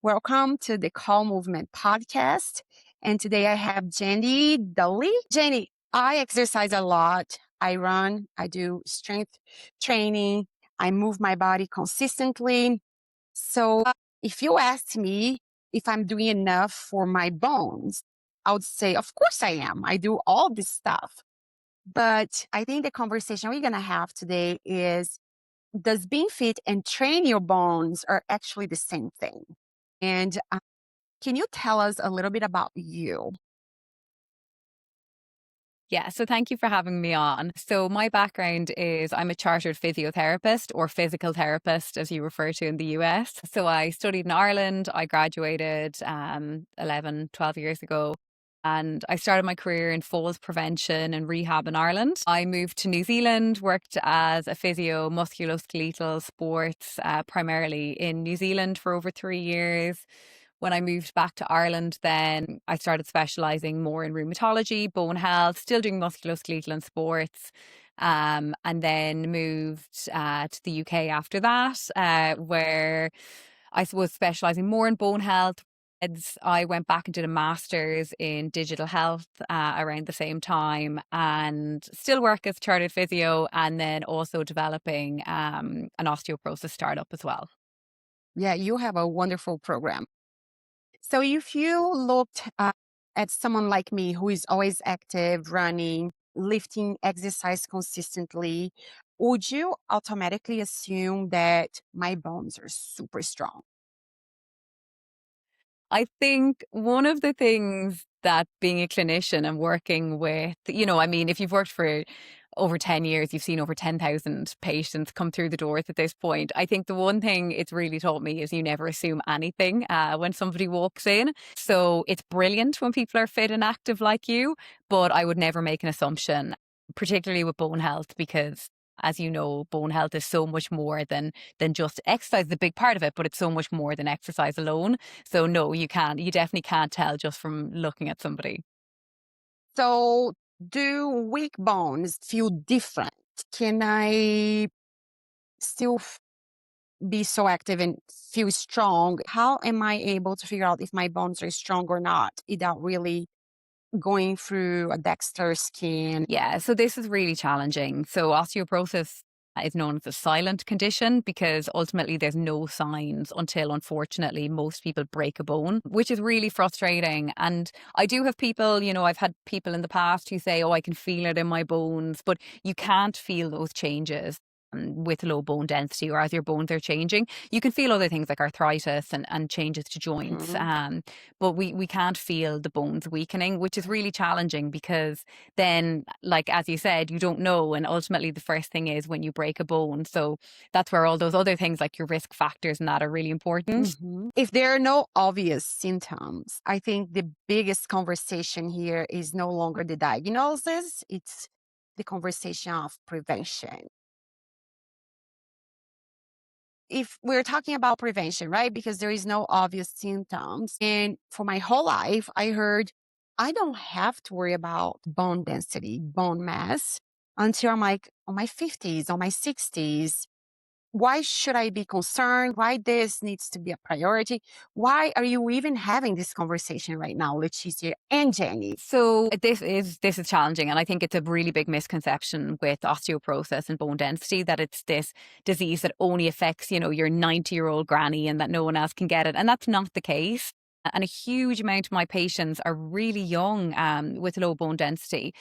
Welcome to the Call Movement podcast. And today I have Jenni Dowley. Jenni, I exercise a lot. I run, I do strength training, I move my body consistently. So if you asked me if I'm doing enough for my bones, I would say, of course I am. I do all this stuff. But I think the conversation we're going to have today is, does being fit and train your bones are actually the same thing? And can you tell us a little bit about you? Yeah, so thank you for having me on. So, my background is I'm a chartered physiotherapist or physical therapist, as you refer to in the US. So, I studied in Ireland. I graduated 11, 12 years ago. And I started my career in falls prevention and rehab in Ireland. I moved to New Zealand, worked as a physio, musculoskeletal sports, primarily in New Zealand for over 3 years. When I moved back to Ireland, then I started specializing more in rheumatology, bone health, still doing musculoskeletal and sports. And then moved to the UK after that, where I was specializing more in bone health. I went back and did a master's in digital health around the same time and still work as chartered physio and then also developing an osteoporosis startup as well. Yeah, you have a wonderful program. So if you looked at someone like me who is always active, running, lifting, exercise consistently, would you automatically assume that my bones are super strong? I think one of the things that being a clinician and working with, I mean, if you've worked for over 10 years, you've seen over 10,000 patients come through the doors at this point. I think the one thing it's really taught me is you never assume anything when somebody walks in. So it's brilliant when people are fit and active like you, but I would never make an assumption, particularly with bone health, because as you know, bone health is so much more than just exercise, the big part of it, but it's so much more than exercise alone. So no, you definitely can't tell just from looking at somebody. So do weak bones feel different? Can I still be so active and feel strong? How am I able to figure out if my bones are strong or not without really going through a Dexter scan? Yeah, so this is really challenging. So osteoporosis is known as a silent condition because ultimately there's no signs until unfortunately most people break a bone, which is really frustrating. And I do have people, I've had people in the past who say, oh, I can feel it in my bones, but you can't feel those changes with low bone density or as your bones are changing. You can feel other things like arthritis and changes to joints. Mhm. But we can't feel the bones weakening, which is really challenging because then, like as you said, you don't know. And ultimately, the first thing is when you break a bone. So that's where all those other things like your risk factors and that are really important. If there are no obvious symptoms, I think the biggest conversation here is no longer the diagnosis, it's the conversation of prevention. If we're talking about prevention, right? Because there is no obvious symptoms. And for my whole life, I heard I don't have to worry about bone density, bone mass until I'm like on my 50s, on my 60s. Why should I be concerned? Why this needs to be a priority? Why are you even having this conversation right now, Leticia and Jenny? So this is challenging, and I think it's a really big misconception with osteoporosis and bone density that it's this disease that only affects your 90-year-old granny and that no one else can get it, and that's not the case. And a huge amount of my patients are really young with low bone density.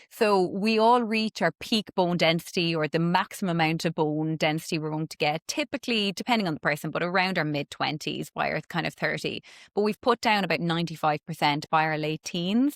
So we all reach our peak bone density or the maximum amount of bone density we're going to get, typically, depending on the person, but around our mid 20s by our kind of 30. But we've put down about 95% by our late teens.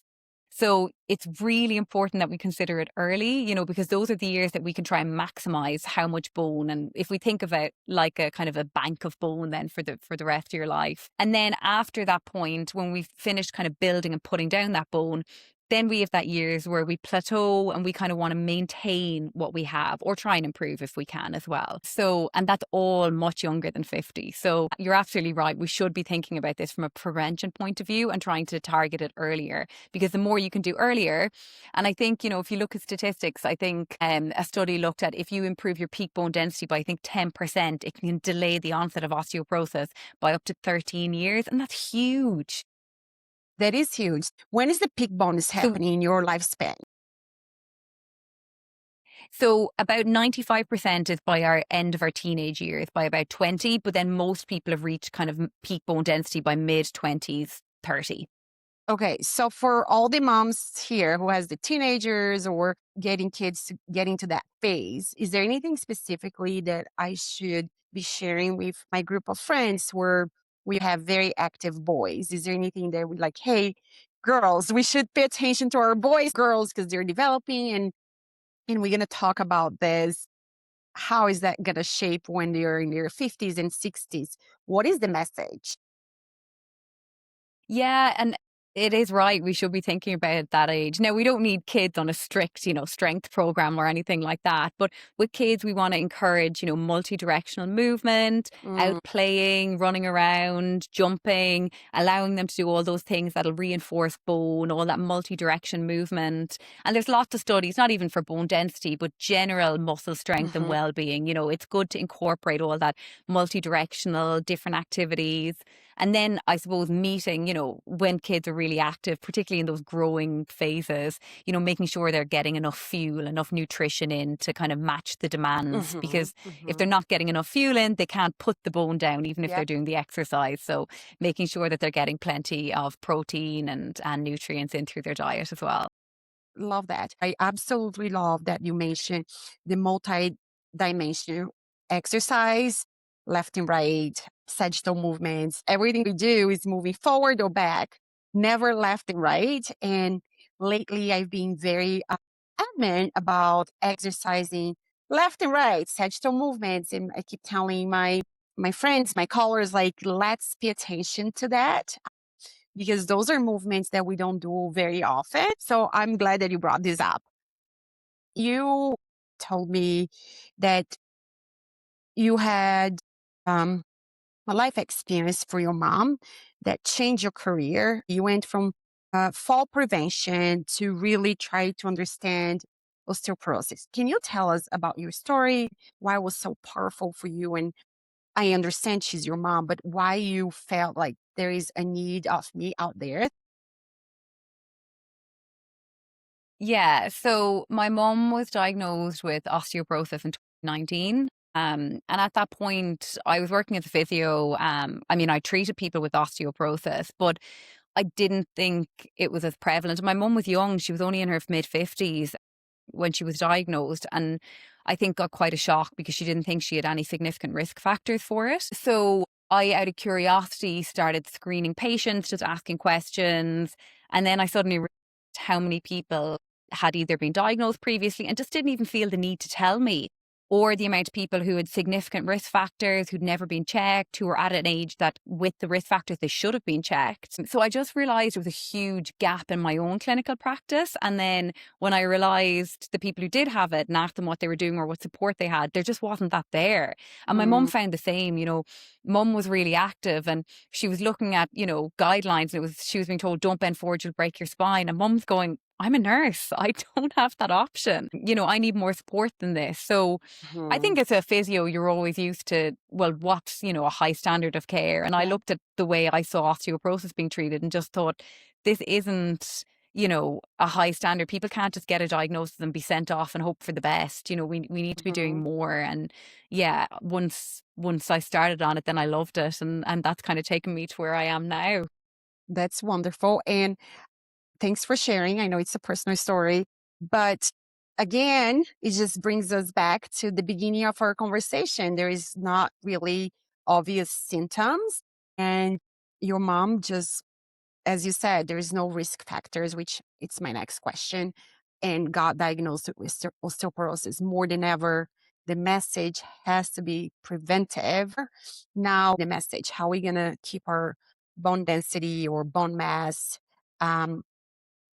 So it's really important that we consider it early, because those are the years that we can try and maximize how much bone. And if we think of it like a kind of a bank of bone then for the rest of your life. And then after that point, when we've finished kind of building and putting down that bone, Then we have that years where we plateau and we kind of want to maintain what we have or try and improve if we can as well. So, and that's all much younger than 50. So you're absolutely right. We should be thinking about this from a prevention point of view and trying to target it earlier, because the more you can do earlier. And I think, if you look at statistics, I think a study looked at if you improve your peak bone density by, I think, 10%, it can delay the onset of osteoporosis by up to 13 years. And that's huge. That is huge. When is the peak bonus So happening in your lifespan? So about 95% is by our end of our teenage years, by about 20, but then most people have reached kind of peak bone density by mid 20s, 30. Okay, so for all the moms here who has the teenagers or getting kids to getting to that phase, is there anything specifically that I should be sharing with my group of friends where we have very active boys? Is there anything that would like, hey, girls, we should pay attention to our boys, girls, because they're developing and we're gonna talk about this. How is that gonna shape when they're in their 50s and 60s? What is the message? Yeah, and it is right. We should be thinking about it at that age. Now, we don't need kids on a strict, strength program or anything like that. But with kids, we want to encourage, multi-directional movement, out Mm, playing, running around, jumping, allowing them to do all those things that'll reinforce bone, all that multi-direction movement. And there's lots of studies, not even for bone density, but general muscle strength and mhm, well-being. It's good to incorporate all that multi-directional, different activities. And then I suppose meeting, when kids are really active, particularly in those growing phases, making sure they're getting enough fuel, enough nutrition in to kind of match the demands. mhm, Because if they're mhm. not getting enough fuel in, they can't put the bone down, even if they're Yep. doing the exercise. So making sure that they're getting plenty of protein and nutrients in through their diet as well. Love that. I absolutely love that you mentioned the multi-dimensional exercise, left and right, sagittal movements. Everything we do is moving forward or back, never left and right. And lately, I've been very adamant about exercising left and right, sagittal movements. And I keep telling my friends, my callers, like, let's pay attention to that because those are movements that we don't do very often. So I'm glad that you brought this up. You told me that you had um, a life experience for your mom that changed your career. You went from fall prevention to really try to understand osteoporosis. Can you tell us about your story? Why it was so powerful for you? And I understand she's your mom, but why you felt like there is a need of me out there. Yeah. So my mom was diagnosed with osteoporosis in 2019. And at that point, I was working as a physio. I mean, I treated people with osteoporosis, but I didn't think it was as prevalent. My mum was young. She was only in her mid 50s when she was diagnosed. And I think got quite a shock because she didn't think she had any significant risk factors for it. So I, out of curiosity, started screening patients, just asking questions. And then I suddenly realized how many people had either been diagnosed previously and just didn't even feel the need to tell me, or the amount of people who had significant risk factors, who'd never been checked, who were at an age that with the risk factors, they should have been checked. So I just realized there was a huge gap in my own clinical practice. And then when I realized the people who did have it and asked them what they were doing or what support they had, there just wasn't that there. And my mum Mm, found the same, mum was really active and she was looking at, guidelines. And she was being told, don't bend forward, you'll break your spine. And mum's going, I'm a nurse. I don't have that option. I need more support than this. So I mhm. think as a physio, you're always used to, well, what's, a high standard of care. And I Yeah. looked at the way I saw osteoporosis being treated and just thought, this isn't, a high standard. People can't just get a diagnosis and be sent off and hope for the best. We need to be doing Mhm. more. And yeah, once I started on it, then I loved it. And that's kind of taken me to where I am now. That's wonderful. And thanks for sharing. I know it's a personal story, but again, it just brings us back to the beginning of our conversation. There is not really obvious symptoms. And your mom just, as you said, there is no risk factors, which it's my next question, and got diagnosed with osteoporosis more than ever. The message has to be preventive. Now, the message, how are we going to keep our bone density or bone mass? Um,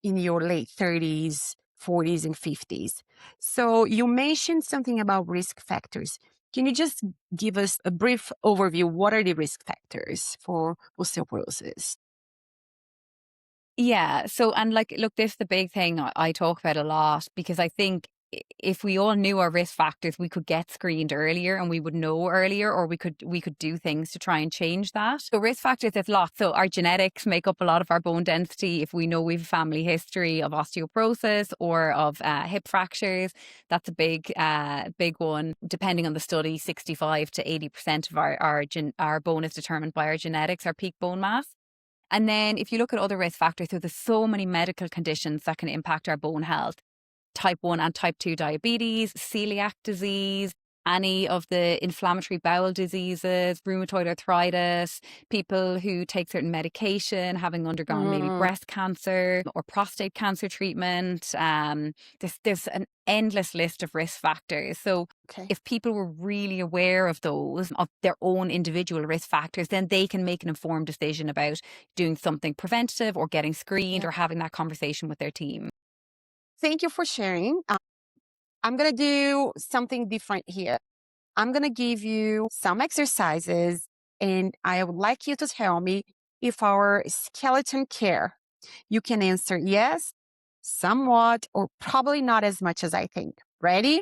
in your late 30s, 40s, and 50s. So you mentioned something about risk factors. Can you just give us a brief overview? What are the risk factors for osteoporosis? Yeah. So, and like, look, this is the big thing I talk about a lot because I think if we all knew our risk factors, we could get screened earlier and we would know earlier, or we could do things to try and change that. So, risk factors, there's lots. So, our genetics make up a lot of our bone density. If we know we've a family history of osteoporosis or of hip fractures, that's a big one. Depending on the study, 65 to 80% of our bone is determined by our genetics, our peak bone mass. And then if you look at other risk factors, so there's so many medical conditions that can impact our bone health. Type 1 and type 2 diabetes, celiac disease, any of the inflammatory bowel diseases, rheumatoid arthritis, people who take certain medication, having undergone maybe Mm, breast cancer or prostate cancer treatment. There's an endless list of risk factors. So okay. if people were really aware of those, of their own individual risk factors, then they can make an informed decision about doing something preventative or getting screened Yeah. or having that conversation with their team. Thank you for sharing. I'm going to do something different here. I'm going to give you some exercises, and I would like you to tell me if our skeleton care. You can answer yes, somewhat, or probably not as much as I think. Ready?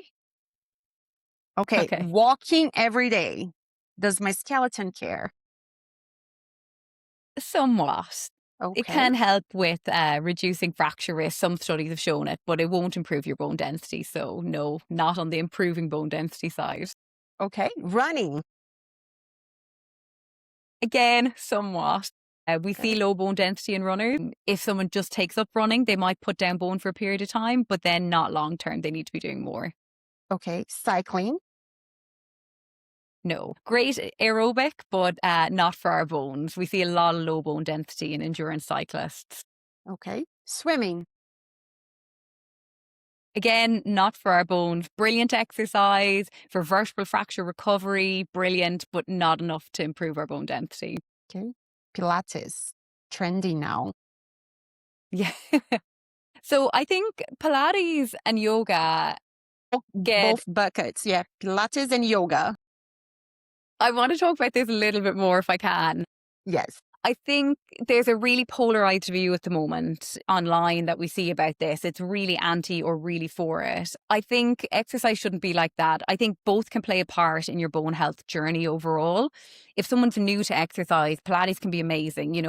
Okay. Okay. Walking every day. Does my skeleton care? Somewhat. It Okay. can help with reducing fracture risk. Some studies have shown it, but it won't improve your bone density. So, no, not on the improving bone density side. Okay. Running. Again, somewhat. We see Okay. low bone density in runners. If someone just takes up running, they might put down bone for a period of time, but then not long term. They need to be doing more. Okay. Cycling. No. Great aerobic, but not for our bones. We see a lot of low bone density in endurance cyclists. Okay. Swimming. Again, not for our bones. Brilliant exercise for vertebral fracture recovery. Brilliant, but not enough to improve our bone density. Okay. Pilates. Trendy now. Yeah. So I think Pilates and yoga get, Both buckets. Yeah. Pilates and yoga. I want to talk about this a little bit more if I can. Yes. I think there's a really polarized view at the moment online that we see about this. It's really anti or really for it. I think exercise shouldn't be like that. I think both can play a part in your bone health journey overall. If someone's new to exercise, Pilates can be amazing,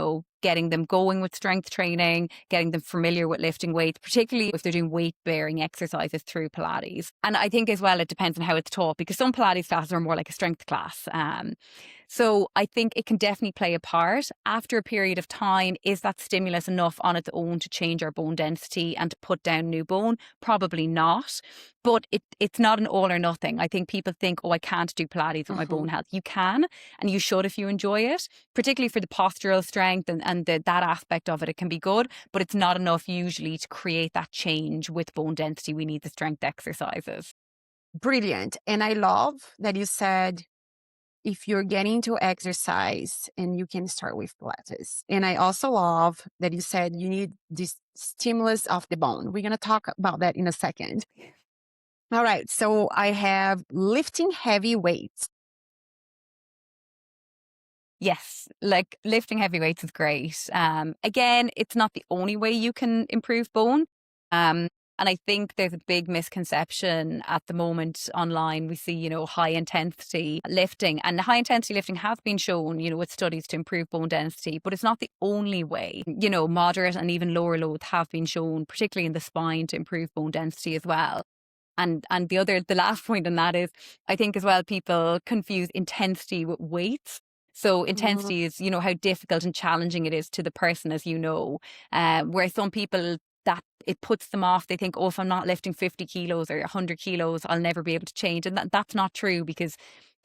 getting them going with strength training, getting them familiar with lifting weights, particularly if they're doing weight bearing exercises through Pilates. And I think as well, it depends on how it's taught because some Pilates classes are more like a strength class. So I think it can definitely play a part. After a period of time, is that stimulus enough on its own to change our bone density and to put down new bone? Probably not. But it's not an all or nothing. I think people think, oh, I can't do Pilates with my Mhm. bone health. You can, and you should if you enjoy it, particularly for the postural strength and that aspect of it. It can be good, but it's not enough usually to create that change with bone density. We need the strength exercises. Brilliant. And I love that you said if you're getting to exercise and you can start with Pilates. And I also love that you said you need this stimulus of the bone. We're going to talk about that in a second. All right. So I have lifting heavy weights. Yes, like lifting heavy weights is great. Again, it's not the only way you can improve bone. And I think there's a big misconception at the moment online. We see, high intensity lifting, and high intensity lifting has been shown, with studies to improve bone density, but it's not the only way. Moderate and even lower loads have been shown, particularly in the spine, to improve bone density as well. And the last point on that is, I think as well, people confuse intensity with weights. So Mm, intensity is, how difficult and challenging it is to the person, as you know. Where some people that it puts them off. They think, oh, if I'm not lifting 50 kilos or 100 kilos, I'll never be able to change. And that's not true because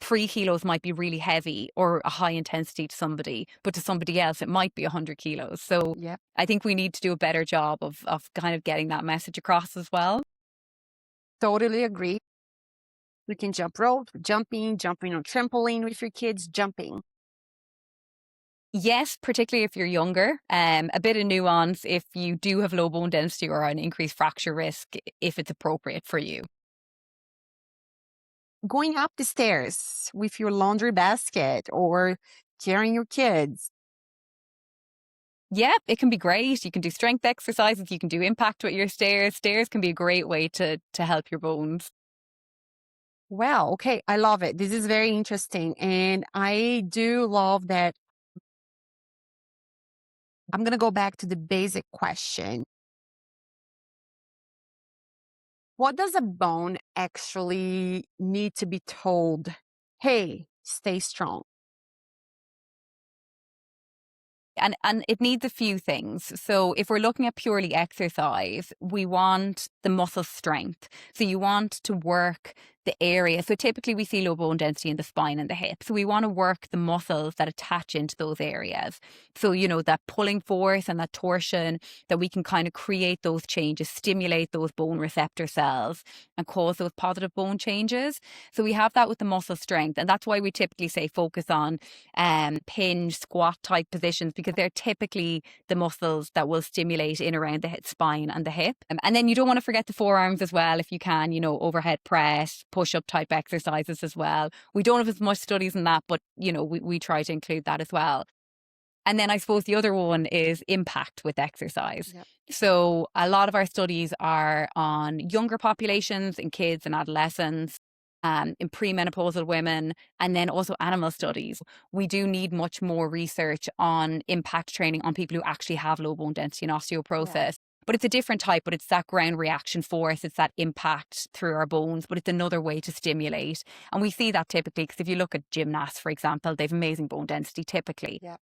3 kilos might be really heavy or a high intensity to somebody, but to somebody else, it might be 100 kilos. So yeah, I think we need to do a better job of kind of getting that message across as well. totally agree. You can jump rope, jumping on trampoline with your kids, jumping. Yes, particularly if you're younger. A bit of nuance if you do have low bone density or an increased fracture risk, if it's appropriate for you. Going up the stairs with your laundry basket or carrying your kids. Yeah, it can be great. You can do strength exercises, you can do impact with your stairs. Stairs can be a great way to help your bones. Well, okay, I love it. This is very interesting. And I do love that. I'm going to go back to the basic question. What does a bone actually need to be told? Hey, stay strong. And it needs a few things. So if we're looking at purely exercise, we want the muscle strength. So you want to work the area. So typically we see low bone density in the spine and the hip. So we want to work the muscles that attach into those areas. So, that pulling force and that torsion, that we can kind of create those changes, stimulate those bone receptor cells and cause those positive bone changes. So we have that with the muscle strength. And that's why we typically say focus on hinge, squat type positions, because they're typically the muscles that will stimulate in around the spine and the hip. And then you don't want to forget the forearms as well, if you can, overhead press, push up type exercises as well. We don't have as much studies in that, but, we try to include that as well. And then I suppose the other one is impact with exercise. Yep. So a lot of our studies are on younger populations, in kids and adolescents, in premenopausal women, and then also animal studies. We do need much more research on impact training on people who actually have low bone density and osteoporosis. Yeah. But it's a different type, but it's that ground reaction force, it's that impact through our bones, but it's another way to stimulate. And we see that typically because if you look at gymnasts, for example, they have amazing bone density typically. Yeah.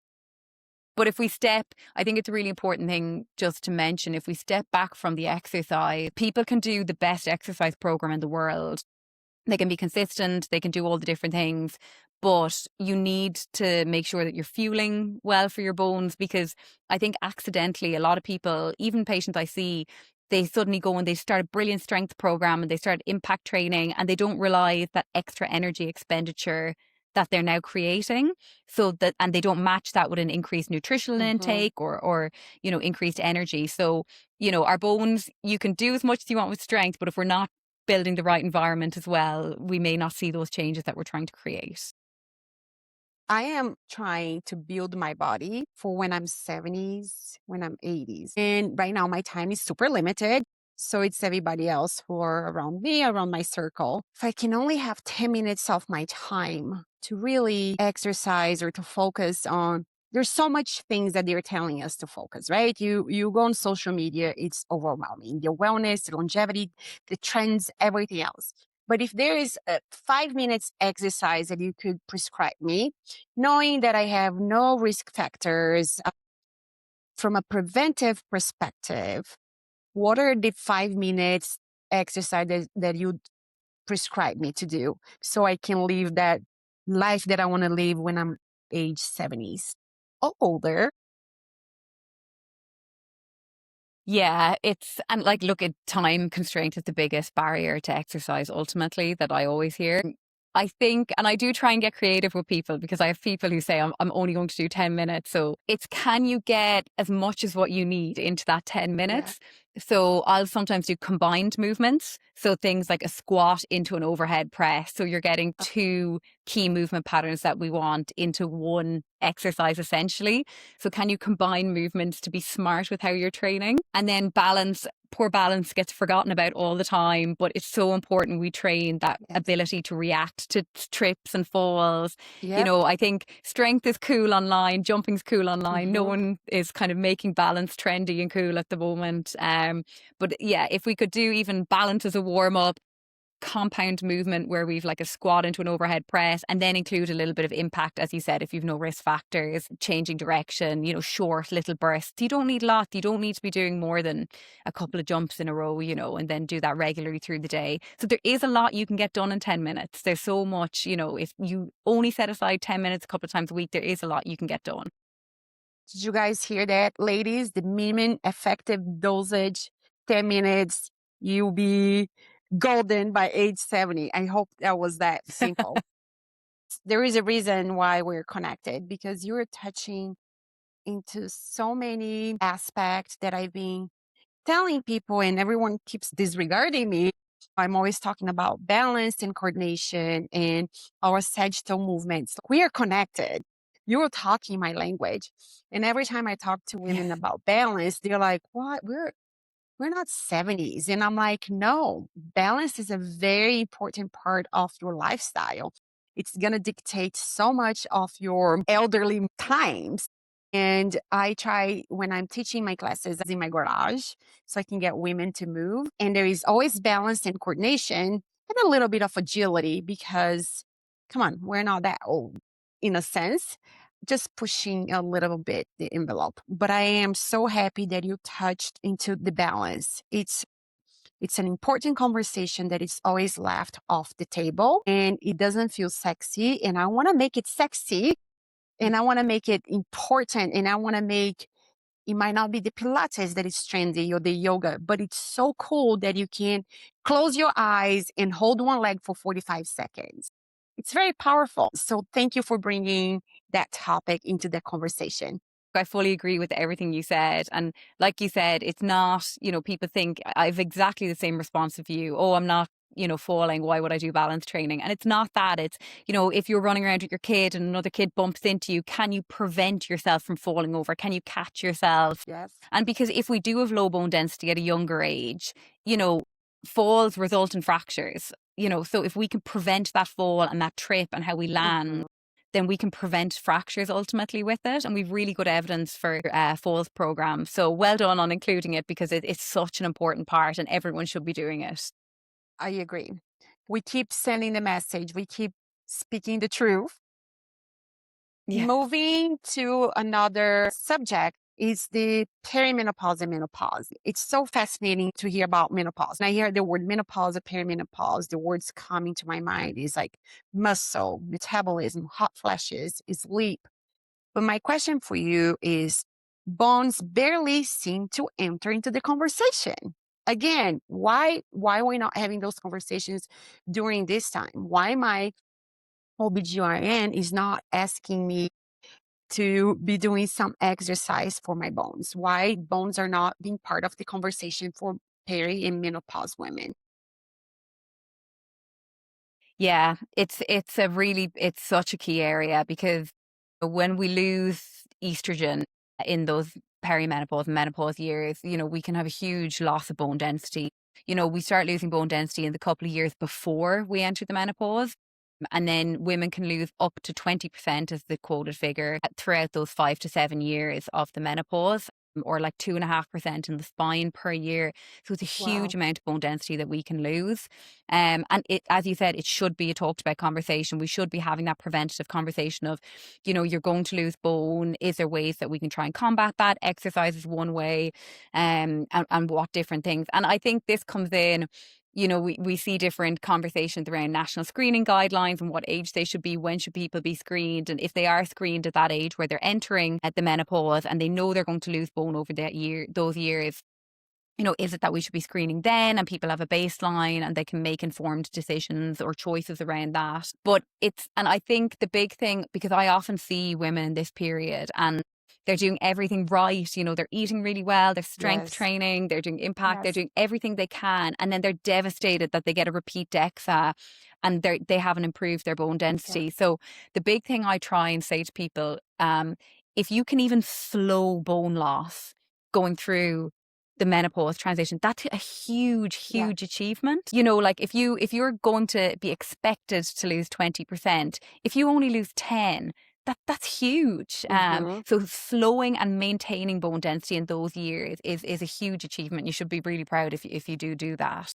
But if we I think it's a really important thing just to mention, if we step back from the exercise, people can do the best exercise program in the world. They can be consistent, they can do all the different things, but you need to make sure that you're fueling well for your bones, because I think accidentally a lot of people, even patients I see, they suddenly go and they start a brilliant strength program and they start impact training and they don't realize that extra energy expenditure that they're now creating, and they don't match that with an increased nutritional intake or increased energy. So our bones, you can do as much as you want with strength, but if we're not building the right environment as well, we may not see those changes that we're trying to create. I am trying to build my body for when I'm 70s, when I'm 80s. And right now, my time is super limited. So it's everybody else who are around me, around my circle. If I can only have 10 minutes of my time to really exercise or to focus on, there's so much things that they're telling us to focus, right? You go on social media, it's overwhelming. The wellness, the longevity, the trends, everything else. But if there is a 5 minutes exercise that you could prescribe me, knowing that I have no risk factors from a preventive perspective, what are the 5 minutes exercises that you prescribe me to do so I can live that life that I want to live when I'm age 70s or older? Yeah, and like, look, at time constraint is the biggest barrier to exercise ultimately that I always hear. I think, and I do try and get creative with people because I have people who say I'm only going to do 10 minutes. So it's, can you get as much as what you need into that 10 minutes? So I'll sometimes do combined movements. So things like a squat into an overhead press. So you're getting two key movement patterns that we want into one exercise essentially. So can you combine movements to be smart with how you're training? And then balance. Poor balance gets forgotten about all the time, but it's so important we train that ability to react to trips and falls. Yep. I think strength is cool online, jumping's cool online. No one is kind of making balance trendy and cool at the moment. But yeah, if we could do even balance as a warm up, compound movement where we've like a squat into an overhead press and then include a little bit of impact, as you said, if you've no risk factors, changing direction, short little bursts. You don't need a lot. You don't need to be doing more than a couple of jumps in a row, and then do that regularly through the day. So there is a lot you can get done in 10 minutes. There's so much, if you only set aside 10 minutes a couple of times a week, there is a lot you can get done. Did you guys hear that, ladies? The minimum effective dosage, 10 minutes, you'll be golden by age 70. I hope that was that simple. There is a reason why we're connected, because you're touching into so many aspects that I've been telling people, and everyone keeps disregarding me. I'm always talking about balance and coordination and our sagittal movements. We are connected. You're talking my language. And every time I talk to Yeah. women about balance, they're like, what? We're not 70s. And I'm like, no, balance is a very important part of your lifestyle. It's going to dictate so much of your elderly times. And I try when I'm teaching my classes in my garage so I can get women to move. And there is always balance and coordination and a little bit of agility because, come on, we're not that old in a sense, just pushing a little bit the envelope. But I am so happy that you touched into the balance. It's an important conversation that is always left off the table and it doesn't feel sexy. And I want to make it sexy and I want to make it important and I want to make it might not be the Pilates that is trendy or the yoga, but it's so cool that you can close your eyes and hold one leg for 45 seconds. It's very powerful. So thank you for bringing that topic into the conversation. I fully agree with everything you said. And like you said, it's not, people think I have exactly the same response of you. Oh, I'm not, falling. Why would I do balance training? And it's not that. It's, if you're running around with your kid and another kid bumps into you, can you prevent yourself from falling over? Can you catch yourself? Yes. And because if we do have low bone density at a younger age, falls result in fractures. So if we can prevent that fall and that trip and how we land, then we can prevent fractures ultimately with it. And we've really good evidence for falls programs. So well done on including it because it's such an important part and everyone should be doing it. I agree. We keep sending the message, we keep speaking the truth. Yeah. Moving to another subject is the perimenopause and menopause. It's so fascinating to hear about menopause. And I hear the word menopause or perimenopause, the words coming to my mind is like muscle, metabolism, hot flashes, sleep. But my question for you is bones barely seem to enter into the conversation. Again, why are we not having those conversations during this time? Why my OBGYN is not asking me to be doing some exercise for my bones? Why bones are not being part of the conversation for peri and menopause women? Yeah, it's such a key area because when we lose estrogen in those perimenopause and menopause years, we can have a huge loss of bone density. We start losing bone density in the couple of years before we enter the menopause. And then women can lose up to 20% as the quoted figure throughout those 5 to 7 years of the menopause, or like 2.5% in the spine per year. So it's a huge Wow. amount of bone density that we can lose. And it, as you said, it should be a talked about conversation. We should be having that preventative conversation of, you're going to lose bone. Is there ways that we can try and combat that? Exercise is one way, and what different things. And I think this comes in, we see different conversations around national screening guidelines and what age they should be, when should people be screened, and if they are screened at that age where they're entering at the menopause and they know they're going to lose bone over those years, is it that we should be screening then and people have a baseline and they can make informed decisions or choices around that? But and I think the big thing, because I often see women in this period and they're doing everything right, they're eating really well, they're strength Yes. training, they're doing impact, they're Yes. doing everything they can. And then they're devastated that they get a repeat DEXA and they haven't improved their bone Yeah. density. So the big thing I try and say to people, if you can even slow bone loss going through the menopause transition, that's a huge, Yeah. huge achievement. Like if you're going to be expected to lose 20%, if you only lose 10, that's huge. hmm So slowing and maintaining bone density in those years is a huge achievement. You should be really proud if you do that.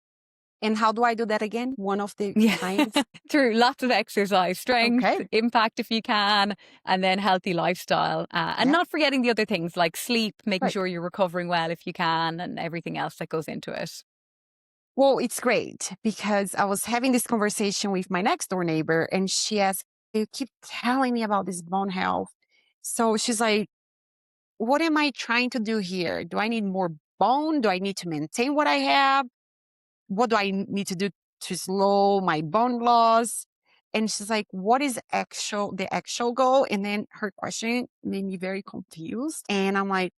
And how do I do that again? One of the Yeah. kinds. Through lots of exercise, strength, Okay. impact if you can, and then healthy lifestyle. And Yeah. not forgetting the other things like sleep, making Right. sure you're recovering well if you can, and everything else that goes into it. Well, it's great because I was having this conversation with my next door neighbor and she asked, you keep telling me about this bone health. So she's like, what am I trying to do here? Do I need more bone? Do I need to maintain what I have? What do I need to do to slow my bone loss? And she's like, what is the actual goal? And then her question made me very confused. And I'm like,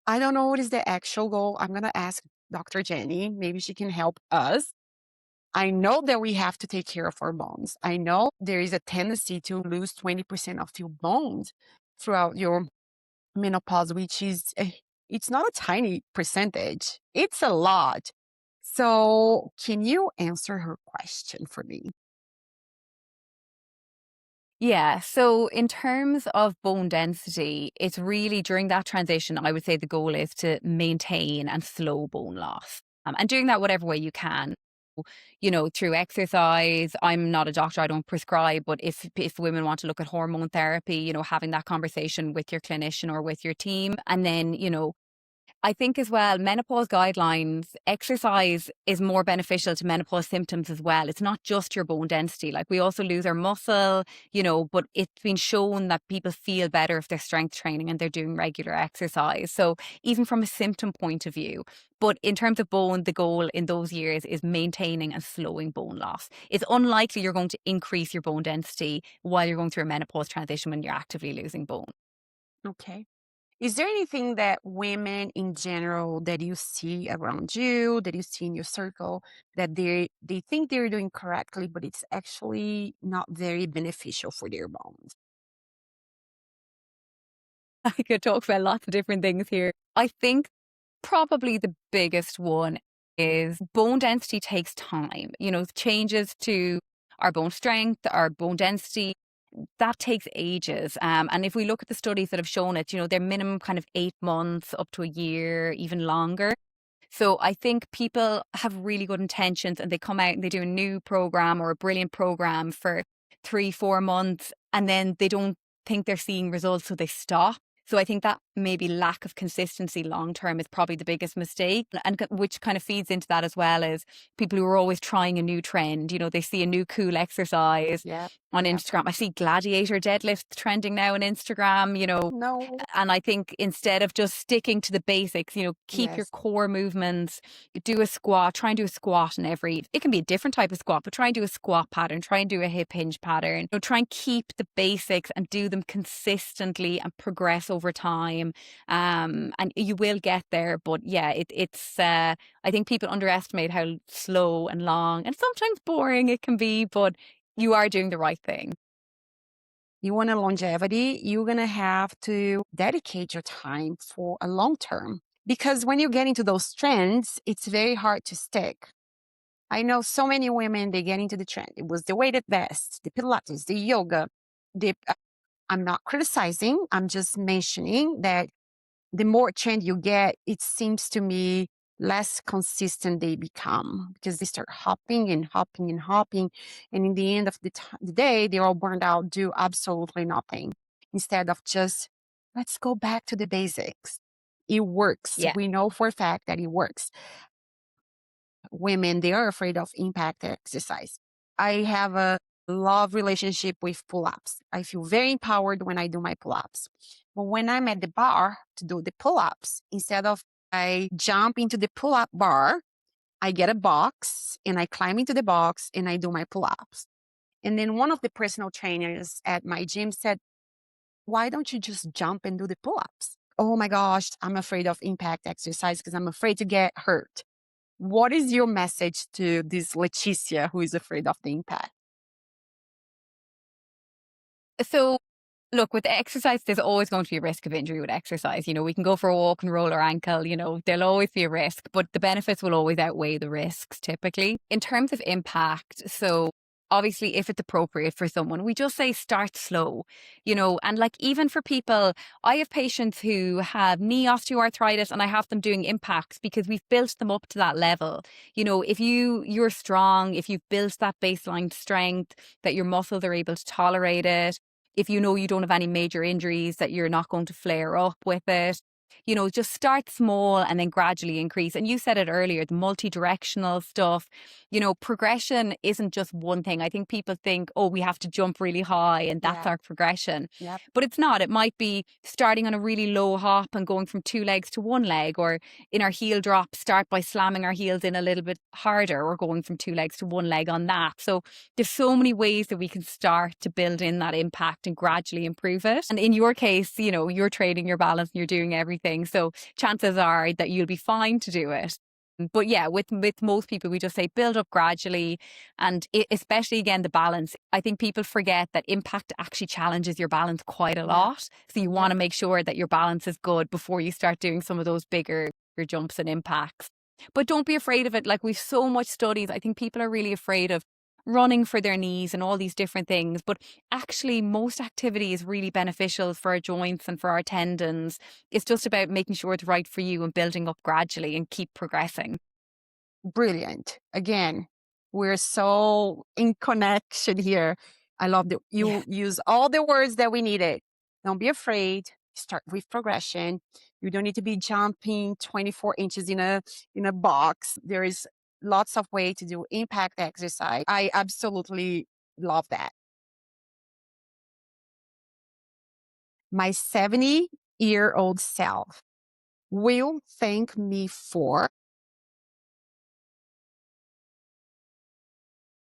I don't know what is the actual goal. I'm going to ask Dr. Jenny. Maybe she can help us. I know that we have to take care of our bones. I know there is a tendency to lose 20% of your bones throughout your menopause, which is, it's not a tiny percentage. It's a lot. So can you answer her question for me? Yeah. So in terms of bone density, it's really during that transition, I would say the goal is to maintain and slow bone loss. And doing that whatever way you can. Through exercise. I'm not a doctor, I don't prescribe, but if women want to look at hormone therapy, having that conversation with your clinician or with your team. And then, I think as well, menopause guidelines, exercise is more beneficial to menopause symptoms as well. It's not just your bone density. Like we also lose our muscle, but it's been shown that people feel better if they're strength training and they're doing regular exercise. So even from a symptom point of view, but in terms of bone, the goal in those years is maintaining and slowing bone loss. It's unlikely you're going to increase your bone density while you're going through a menopause transition when you're actively losing bone. Okay. Is there anything that women in general that you see around you, that you see in your circle, that they think they're doing correctly, but it's actually not very beneficial for their bones? I could talk about lots of different things here. I think probably the biggest one is bone density takes time. Changes to our bone strength, our bone density, that takes ages. And if we look at the studies that have shown it, they're minimum kind of 8 months up to a year, even longer. So I think people have really good intentions and they come out and they do a new program or a brilliant program for 3, 4 months and then they don't think they're seeing results. So they stop. So I think that maybe lack of consistency long term is probably the biggest mistake. And which kind of feeds into that as well as people who are always trying a new trend. They see a new cool exercise Yeah. on Yeah. Instagram. I see gladiator deadlifts trending now on Instagram, No. and I think instead of just sticking to the basics, keep your Yes. core movements, do a squat, try and do a squat in it can be a different type of squat, but try and do a squat pattern, try and do a hip hinge pattern, try and keep the basics and do them consistently and progress over time. And you will get there. But yeah, I think people underestimate how slow and long and sometimes boring it can be, but you are doing the right thing. You want a longevity, you're going to have to dedicate your time for a long term. Because when you get into those trends, it's very hard to stick. I know so many women, they get into the trend. It was the weighted vest, the Pilates, the yoga. I'm not criticizing, I'm just mentioning that the more trend you get, it seems to me less consistent they become because they start hopping and hopping and hopping. And in the end of the day, they're all burned out, do absolutely nothing instead of just let's go back to the basics. It works. Yeah. We know for a fact that it works. Women, they are afraid of impact exercise. I have a love relationship with pull-ups. I feel very empowered when I do my pull-ups. But when I'm at the bar to do the pull-ups, instead of I jump into the pull-up bar, I get a box and I climb into the box and I do my pull-ups. And then one of the personal trainers at my gym said, why don't you just jump and do the pull-ups? Oh my gosh, I'm afraid of impact exercise because I'm afraid to get hurt. What is your message to this Leticia who is afraid of the impact? So look, with exercise, there's always going to be a risk of injury with exercise. We can go for a walk and roll our ankle, there'll always be a risk, but the benefits will always outweigh the risks typically. In terms of impact, so obviously if it's appropriate for someone, we just say start slow, and like even for people, I have patients who have knee osteoarthritis and I have them doing impacts because we've built them up to that level. If you're strong, if you've built that baseline strength, that your muscles are able to tolerate it, if you don't have any major injuries, that you're not going to flare up with it, Just start small and then gradually increase. And you said it earlier, the multi-directional stuff, progression isn't just one thing. I think people think, oh, we have to jump really high and that's Yeah. our progression. Yep. But it's not. It might be starting on a really low hop and going from 2 legs to 1 leg, or in our heel drop, start by slamming our heels in a little bit harder, or going from 2 legs to 1 leg on that. So there's so many ways that we can start to build in that impact and gradually improve it. And in your case, you're training your balance and you're doing everything. So chances are that you'll be fine to do it. But yeah, with most people, we just say build up gradually. And especially, again, the balance. I think people forget that impact actually challenges your balance quite a lot. So you want to make sure that your balance is good before you start doing some of those bigger jumps and impacts. But don't be afraid of it. Like, we've so much studies. I think people are really afraid of running for their knees and all these different things. But actually, most activity is really beneficial for our joints and for our tendons. It's just about making sure it's right for you and building up gradually and keep progressing. Brilliant. Again, we're so in connection here. I love that you use all the words that we needed. Don't be afraid. Start with progression. You don't need to be jumping 24 inches in a box. There is lots of way to do impact exercise. I absolutely love that. My 70-year-old self will thank me for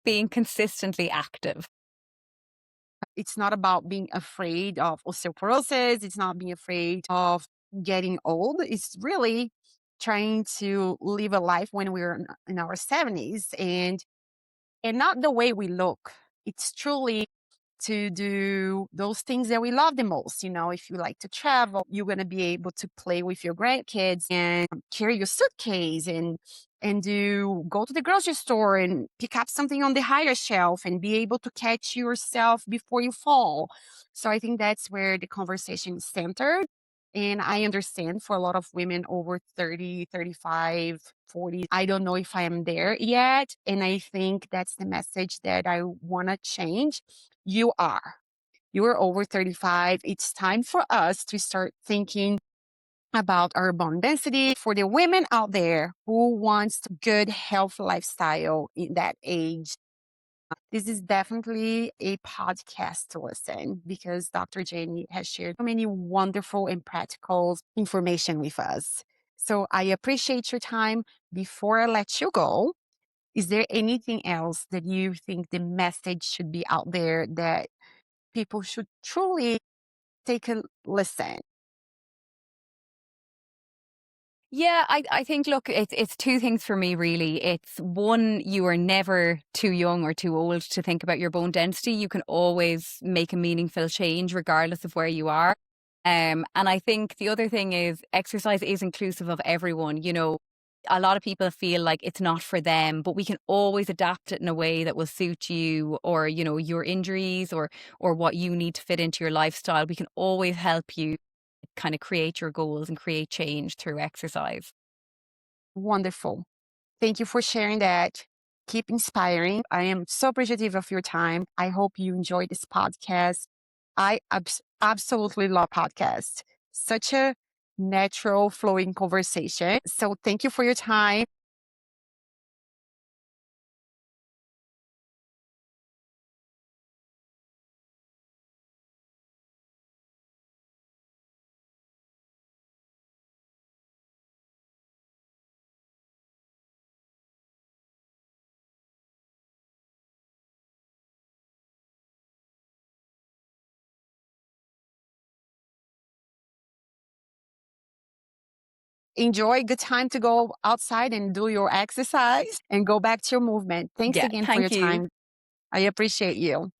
Being consistently active. it's not about being afraid of osteoporosis. It's not being afraid of getting old. It's really trying to live a life when we're in our 70s and not the way we look. It's truly to do those things that we love the most. If you like to travel, you're going to be able to play with your grandkids and carry your suitcase and do go to the grocery store and pick up something on the higher shelf and be able to catch yourself before you fall. So I think that's where the conversation is centered. And I understand for a lot of women over 30, 35, 40, I don't know if I am there yet. And I think that's the message that I want to change. You are. You are over 35. It's time for us to start thinking about our bone density for the women out there who wants good health lifestyle in that age. This is definitely a podcast to listen because Dr. Jenni has shared so many wonderful and practical information with us. So I appreciate your time. Before I let you go, is there anything else that you think the message should be out there that people should truly take a listen? Yeah, I think, look, it's two things for me, really. It's one, you are never too young or too old to think about your bone density. You can always make a meaningful change regardless of where you are. And I think the other thing is exercise is inclusive of everyone. A lot of people feel like it's not for them, but we can always adapt it in a way that will suit you, or, your injuries, or what you need to fit into your lifestyle. We can always help you kind of create your goals and create change through exercise. Wonderful. Thank you for sharing that. Keep inspiring. I am so appreciative of your time. I hope you enjoyed this podcast. I absolutely love podcasts. Such a natural flowing conversation. So thank you for your time. Enjoy. Good time to go outside and do your exercise and go back to your movement. Thanks Yeah, again for your thank you. time. I appreciate you.